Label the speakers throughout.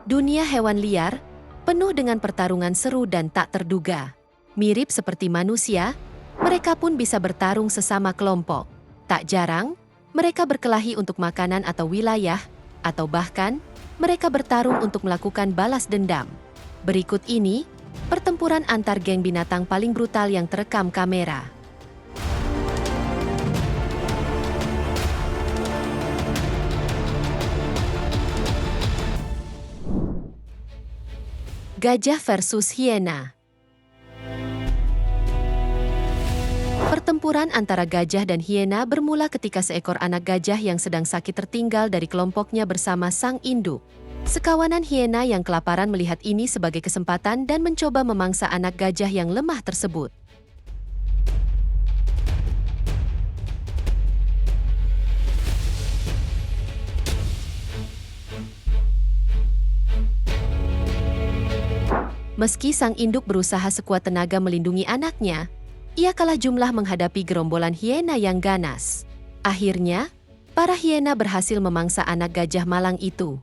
Speaker 1: Dunia hewan liar, penuh dengan pertarungan seru dan tak terduga. Mirip seperti manusia, mereka pun bisa bertarung sesama kelompok. Tak jarang, mereka berkelahi untuk makanan atau wilayah, atau bahkan, mereka bertarung untuk melakukan balas dendam. Berikut ini, pertempuran antar geng binatang paling brutal yang terekam kamera. Gajah versus hiena. Pertempuran antara gajah dan hiena bermula ketika seekor anak gajah yang sedang sakit tertinggal dari kelompoknya bersama sang induk. Sekawanan hiena yang kelaparan melihat ini sebagai kesempatan dan mencoba memangsa anak gajah yang lemah tersebut. Meski sang induk berusaha sekuat tenaga melindungi anaknya, ia kalah jumlah menghadapi gerombolan hiena yang ganas. Akhirnya, para hiena berhasil memangsa anak gajah malang itu.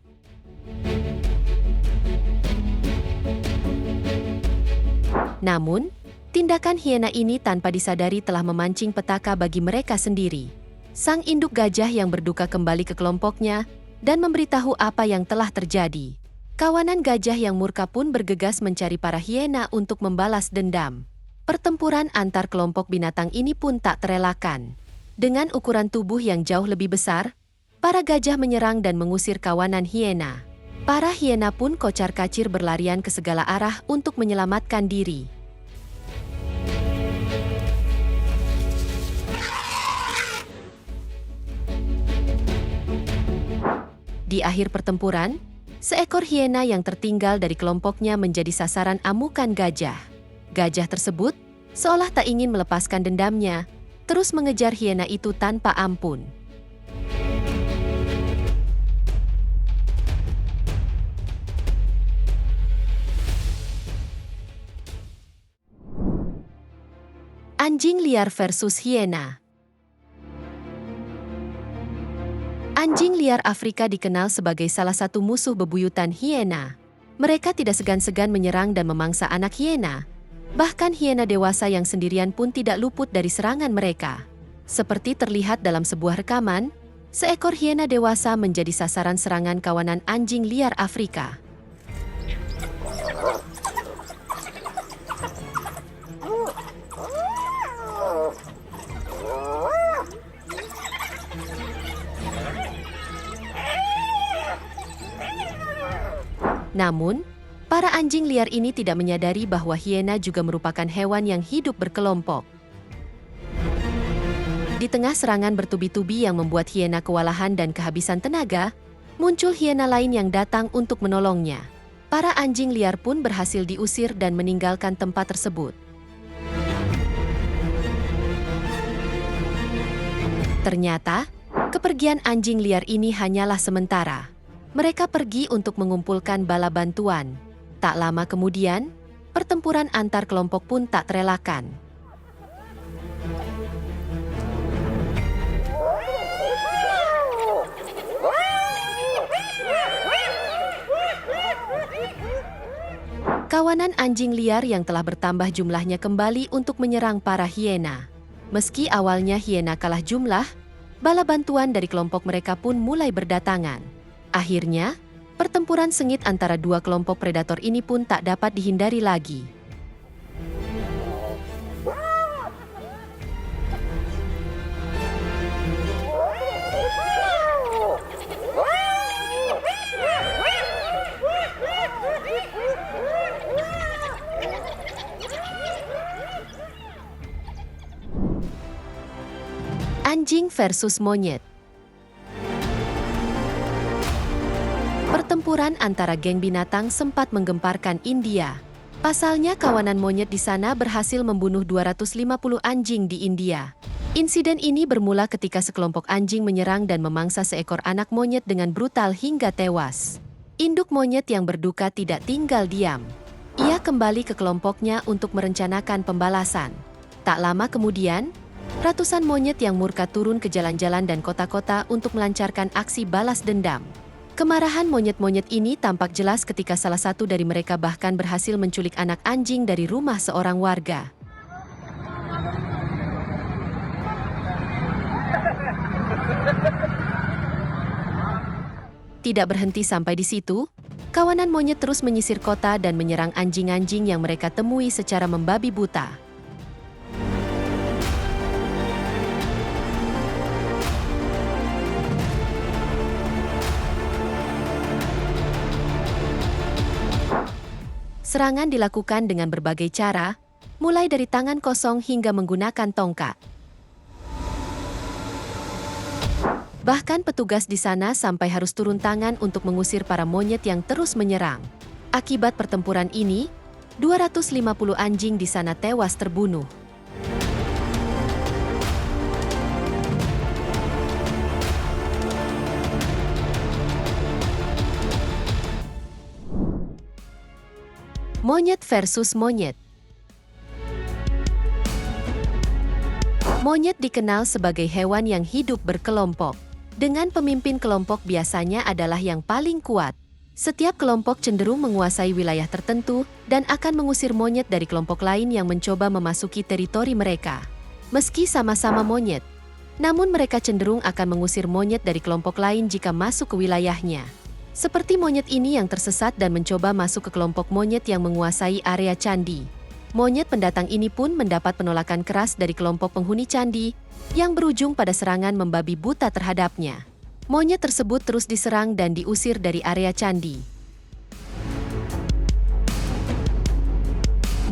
Speaker 1: Namun, tindakan hiena ini tanpa disadari telah memancing petaka bagi mereka sendiri. Sang induk gajah yang berduka kembali ke kelompoknya dan memberitahu apa yang telah terjadi. Kawanan gajah yang murka pun bergegas mencari para hiena untuk membalas dendam. Pertempuran antar kelompok binatang ini pun tak terelakkan. Dengan ukuran tubuh yang jauh lebih besar, para gajah menyerang dan mengusir kawanan hiena. Para hiena pun kocar-kacir berlarian ke segala arah untuk menyelamatkan diri. Di akhir pertempuran, seekor hiena yang tertinggal dari kelompoknya menjadi sasaran amukan gajah. Gajah tersebut, seolah tak ingin melepaskan dendamnya, terus mengejar hiena itu tanpa ampun. Anjing liar versus hiena. Anjing liar Afrika dikenal sebagai salah satu musuh bebuyutan hiena. Mereka tidak segan-segan menyerang dan memangsa anak hiena. Bahkan hiena dewasa yang sendirian pun tidak luput dari serangan mereka. Seperti terlihat dalam sebuah rekaman, seekor hiena dewasa menjadi sasaran serangan kawanan anjing liar Afrika. Namun, para anjing liar ini tidak menyadari bahwa hiena juga merupakan hewan yang hidup berkelompok. Di tengah serangan bertubi-tubi yang membuat hiena kewalahan dan kehabisan tenaga, muncul hiena lain yang datang untuk menolongnya. Para anjing liar pun berhasil diusir dan meninggalkan tempat tersebut. Ternyata, kepergian anjing liar ini hanyalah sementara. Mereka pergi untuk mengumpulkan bala bantuan. Tak lama kemudian, pertempuran antar kelompok pun tak terelakkan. Kawanan anjing liar yang telah bertambah jumlahnya kembali untuk menyerang para hiena. Meski awalnya hiena kalah jumlah, bala bantuan dari kelompok mereka pun mulai berdatangan. Akhirnya, pertempuran sengit antara dua kelompok predator ini pun tak dapat dihindari lagi. Anjing versus monyet. Pertempuran antara geng binatang sempat menggemparkan India. Pasalnya kawanan monyet di sana berhasil membunuh 250 anjing di India. Insiden ini bermula ketika sekelompok anjing menyerang dan memangsa seekor anak monyet dengan brutal hingga tewas. Induk monyet yang berduka tidak tinggal diam. Ia kembali ke kelompoknya untuk merencanakan pembalasan. Tak lama kemudian, ratusan monyet yang murka turun ke jalan-jalan dan kota-kota untuk melancarkan aksi balas dendam. Kemarahan monyet-monyet ini tampak jelas ketika salah satu dari mereka bahkan berhasil menculik anak anjing dari rumah seorang warga. Tidak berhenti sampai di situ, kawanan monyet terus menyisir kota dan menyerang anjing-anjing yang mereka temui secara membabi buta. Serangan dilakukan dengan berbagai cara, mulai dari tangan kosong hingga menggunakan tongkat. Bahkan petugas di sana sampai harus turun tangan untuk mengusir para monyet yang terus menyerang. Akibat pertempuran ini, 250 anjing di sana tewas terbunuh. Monyet versus monyet. Monyet dikenal sebagai hewan yang hidup berkelompok. Dengan pemimpin kelompok biasanya adalah yang paling kuat. Setiap kelompok cenderung menguasai wilayah tertentu dan akan mengusir monyet dari kelompok lain yang mencoba memasuki teritori mereka. Meski sama-sama monyet, namun mereka cenderung akan mengusir monyet dari kelompok lain jika masuk ke wilayahnya. Seperti monyet ini yang tersesat dan mencoba masuk ke kelompok monyet yang menguasai area candi. Monyet pendatang ini pun mendapat penolakan keras dari kelompok penghuni candi, yang berujung pada serangan membabi buta terhadapnya. Monyet tersebut terus diserang dan diusir dari area candi.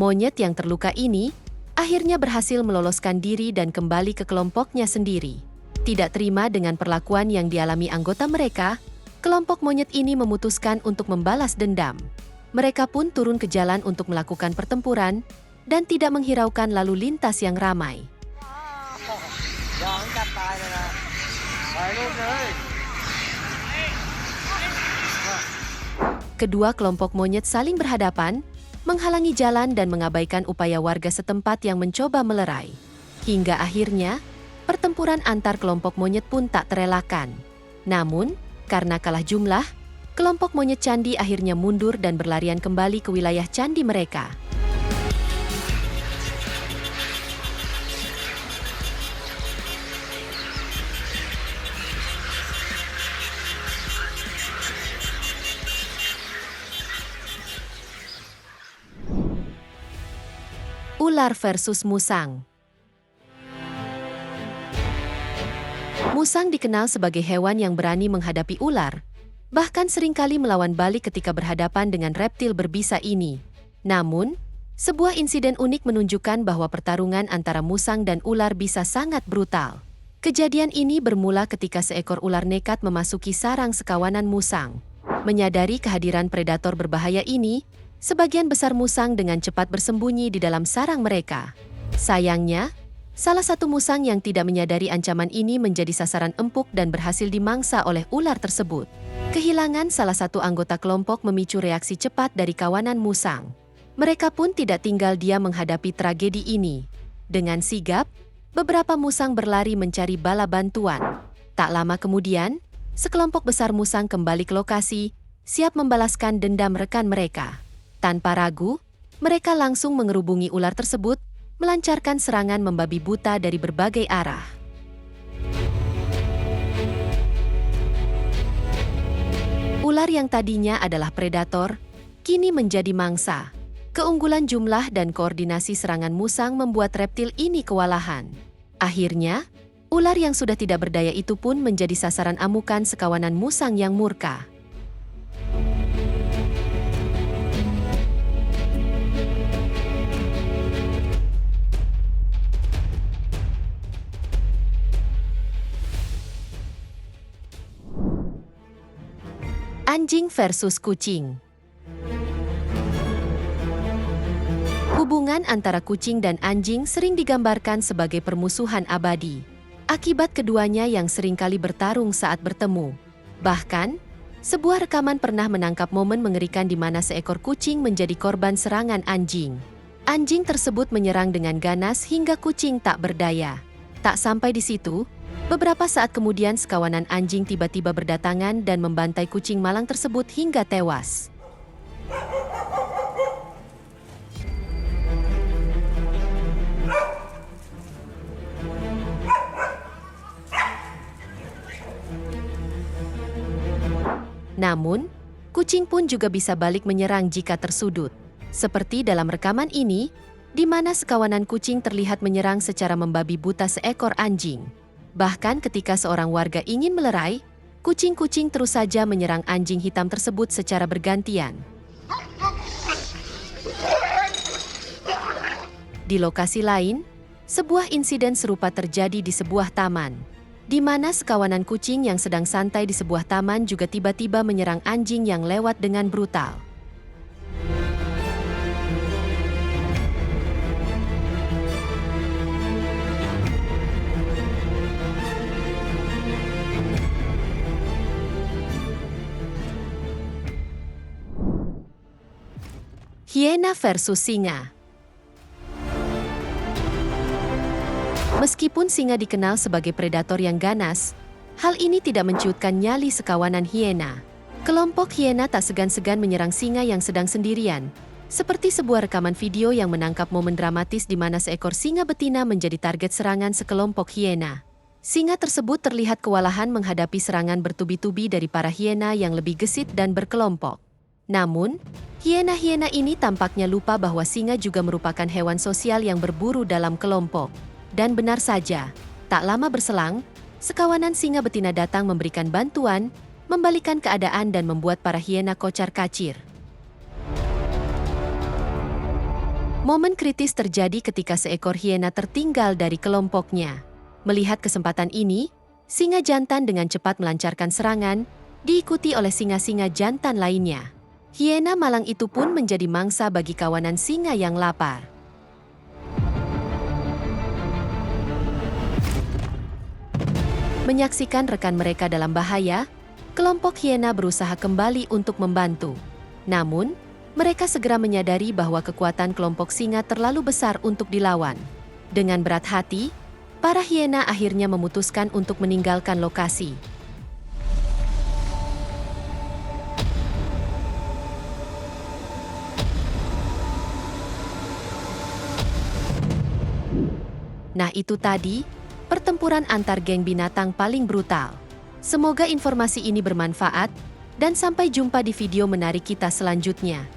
Speaker 1: Monyet yang terluka ini akhirnya berhasil meloloskan diri dan kembali ke kelompoknya sendiri. Tidak terima dengan perlakuan yang dialami anggota mereka, kelompok monyet ini memutuskan untuk membalas dendam. Mereka pun turun ke jalan untuk melakukan pertempuran dan tidak menghiraukan lalu lintas yang ramai. Kedua kelompok monyet saling berhadapan, menghalangi jalan dan mengabaikan upaya warga setempat yang mencoba melerai. Hingga akhirnya, pertempuran antar kelompok monyet pun tak terelakkan. Namun, karena kalah jumlah, kelompok monyet candi akhirnya mundur dan berlarian kembali ke wilayah candi mereka. Ular versus musang. Musang dikenal sebagai hewan yang berani menghadapi ular, bahkan seringkali melawan balik ketika berhadapan dengan reptil berbisa ini. Namun, sebuah insiden unik menunjukkan bahwa pertarungan antara musang dan ular bisa sangat brutal. Kejadian ini bermula ketika seekor ular nekat memasuki sarang sekawanan musang. Menyadari kehadiran predator berbahaya ini, sebagian besar musang dengan cepat bersembunyi di dalam sarang mereka. Sayangnya, salah satu musang yang tidak menyadari ancaman ini menjadi sasaran empuk dan berhasil dimangsa oleh ular tersebut. Kehilangan salah satu anggota kelompok memicu reaksi cepat dari kawanan musang. Mereka pun tidak tinggal diam menghadapi tragedi ini. Dengan sigap, beberapa musang berlari mencari bala bantuan. Tak lama kemudian, sekelompok besar musang kembali ke lokasi, siap membalaskan dendam rekan mereka. Tanpa ragu, mereka langsung mengerubungi ular tersebut, melancarkan serangan membabi buta dari berbagai arah. Ular yang tadinya adalah predator, kini menjadi mangsa. Keunggulan jumlah dan koordinasi serangan musang membuat reptil ini kewalahan. Akhirnya, ular yang sudah tidak berdaya itu pun menjadi sasaran amukan sekawanan musang yang murka. Anjing versus kucing. Hubungan antara kucing dan anjing sering digambarkan sebagai permusuhan abadi. Akibat keduanya yang seringkali bertarung saat bertemu. Bahkan, sebuah rekaman pernah menangkap momen mengerikan di mana seekor kucing menjadi korban serangan anjing. Anjing tersebut menyerang dengan ganas hingga kucing tak berdaya. Tak sampai di situ, Beberapa saat kemudian sekawanan anjing tiba-tiba berdatangan dan membantai kucing malang tersebut hingga tewas. Namun, kucing pun juga bisa balik menyerang jika tersudut. Seperti dalam rekaman ini, di mana sekawanan kucing terlihat menyerang secara membabi buta seekor anjing. Bahkan ketika seorang warga ingin melerai, kucing-kucing terus saja menyerang anjing hitam tersebut secara bergantian. Di lokasi lain, sebuah insiden serupa terjadi di sebuah taman, di mana sekawanan kucing yang sedang santai di sebuah taman juga tiba-tiba menyerang anjing yang lewat dengan brutal. Hiena versus singa. Meskipun singa dikenal sebagai predator yang ganas, hal ini tidak menciutkan nyali sekawanan hiena. Kelompok hiena tak segan-segan menyerang singa yang sedang sendirian, seperti sebuah rekaman video yang menangkap momen dramatis di mana seekor singa betina menjadi target serangan sekelompok hiena. Singa tersebut terlihat kewalahan menghadapi serangan bertubi-tubi dari para hiena yang lebih gesit dan berkelompok. Namun, hiena-hiena ini tampaknya lupa bahwa singa juga merupakan hewan sosial yang berburu dalam kelompok. Dan benar saja, tak lama berselang, sekawanan singa betina datang memberikan bantuan, membalikan keadaan dan membuat para hiena kocar-kacir. Momen kritis terjadi ketika seekor hiena tertinggal dari kelompoknya. Melihat kesempatan ini, singa jantan dengan cepat melancarkan serangan, diikuti oleh singa-singa jantan lainnya. Hiena malang itu pun menjadi mangsa bagi kawanan singa yang lapar. Menyaksikan rekan mereka dalam bahaya, kelompok hiena berusaha kembali untuk membantu. Namun, mereka segera menyadari bahwa kekuatan kelompok singa terlalu besar untuk dilawan. Dengan berat hati, para hiena akhirnya memutuskan untuk meninggalkan lokasi. Nah, itu tadi pertempuran antar geng binatang paling brutal. Semoga informasi ini bermanfaat, dan sampai jumpa di video menarik kita selanjutnya.